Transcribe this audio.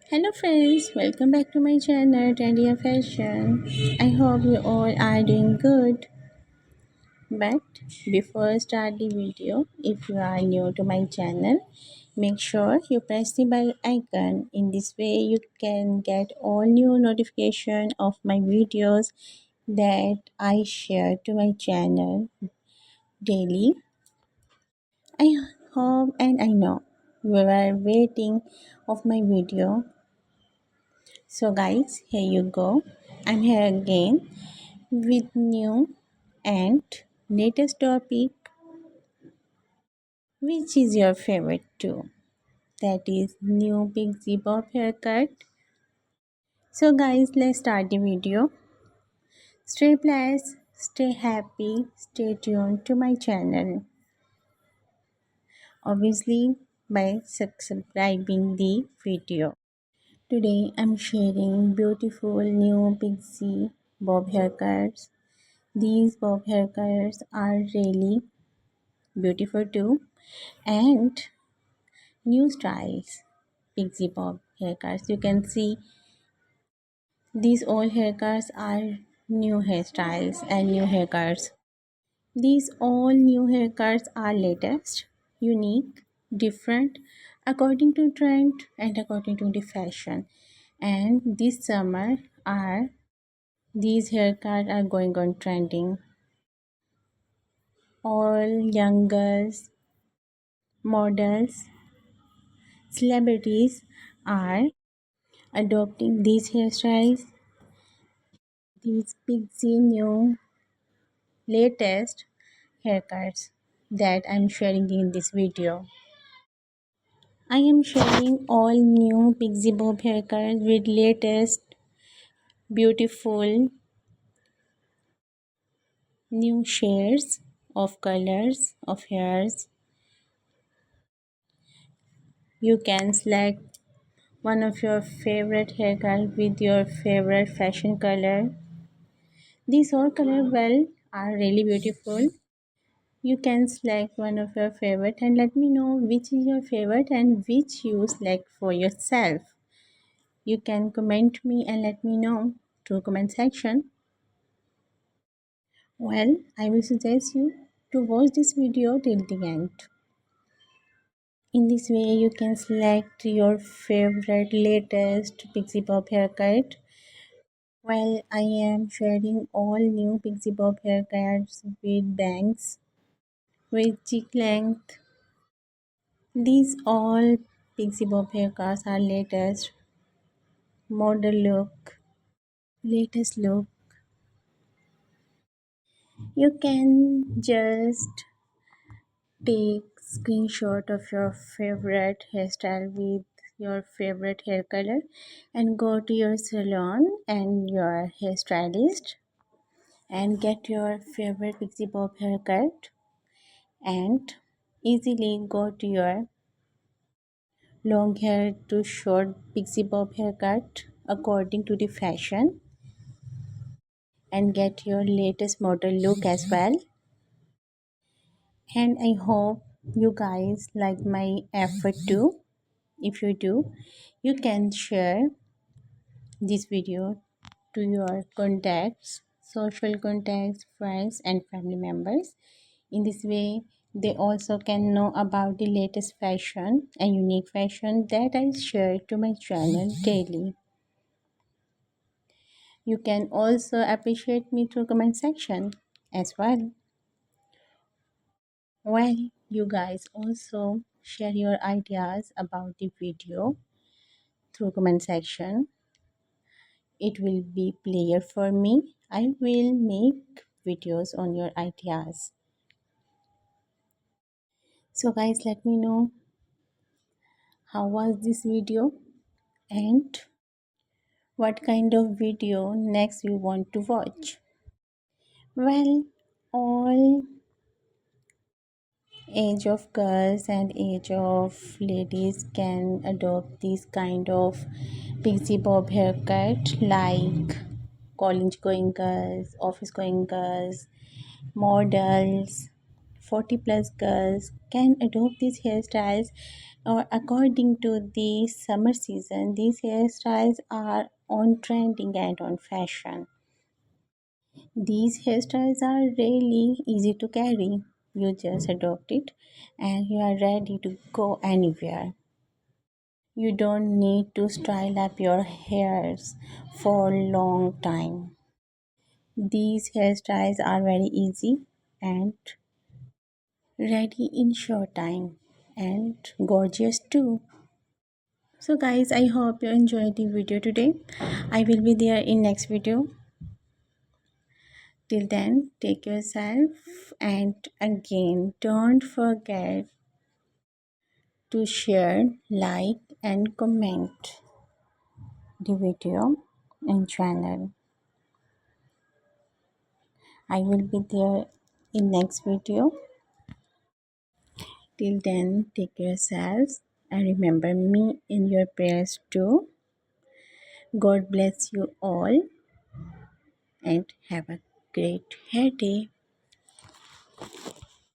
Hello friends, welcome back to my channel Trendy Fashion. I hope you all are doing good. But before I start the video, if you are new to my channel, make sure you press the bell icon. In this way you can get all new notification of my videos that I share to my channel daily. I hope and I know you are waiting of my video. So guys, here you go. I'm here again with new and latest topic. Which is your favorite too? That is new Pixie Bob haircut. So guys, let's start the video. Stay blessed, stay happy, stay tuned to my channel. Obviously by subscribing the video. Today I'm sharing beautiful new Pixie Bob haircuts. These bob haircuts are really beautiful too, and new styles. Pixie Bob haircuts. You can see these old haircuts are new hairstyles and new haircuts. These all new haircuts are latest, unique, different, according to trend and according to the fashion. And this summer are these haircuts are going on trending. All young girls, models, celebrities are adopting these hairstyles, these pixie new latest haircuts that I'm sharing in this video. I am sharing all new pixie bob haircuts with latest beautiful new shades of colors of hairs. You can select one of your favorite haircut with your favorite fashion color. These all color well are really beautiful. You can select one of your favorite and let me know which is your favorite and which you select for yourself. You can comment me and let me know through comment section. Well, I will suggest you to watch this video till the end. In this way you can select your favorite latest Pixie Bob haircut. Well, I am sharing all new Pixie Bob haircuts with bangs, with cheek length. These all Pixie Bob haircuts are latest look. You can just take screenshot of your favorite hairstyle with your favorite hair color and go to your salon and your hairstylist and get your favorite Pixie Bob haircut and easily go to your long hair to short Pixie Bob haircut according to the fashion and get your latest model look as well. And I hope you guys like my effort too. If you do, you can share this video to your contacts, social contacts, friends and family members. In this way they also can know about the latest fashion and unique fashion that I share to my channel daily. You can also appreciate me through comment section as well. Well, you guys also share your ideas about the video through comment section. It will be player for me. I will make videos on your ideas. So guys, let me know how was this video and what kind of video next you want to watch. Well, all age of girls and age of ladies can adopt this kind of pixie bob haircut, like college going girls, office going girls, models, 40 plus girls can adopt these hairstyles, or according to the summer season these hairstyles are on trending and on fashion. These hairstyles are really easy to carry. You just adopt it and you are ready to go anywhere. You don't need to style up your hairs for a long time. These hairstyles are very easy and ready in short time and gorgeous too. So guys, I hope you enjoyed the video today. I will be there in next video. Till then, take yourself, and again don't forget to share, like and comment the video and channel. I will be there in next video. Till then, take yourselves and remember me in your prayers too. God bless you all and have a great hair day.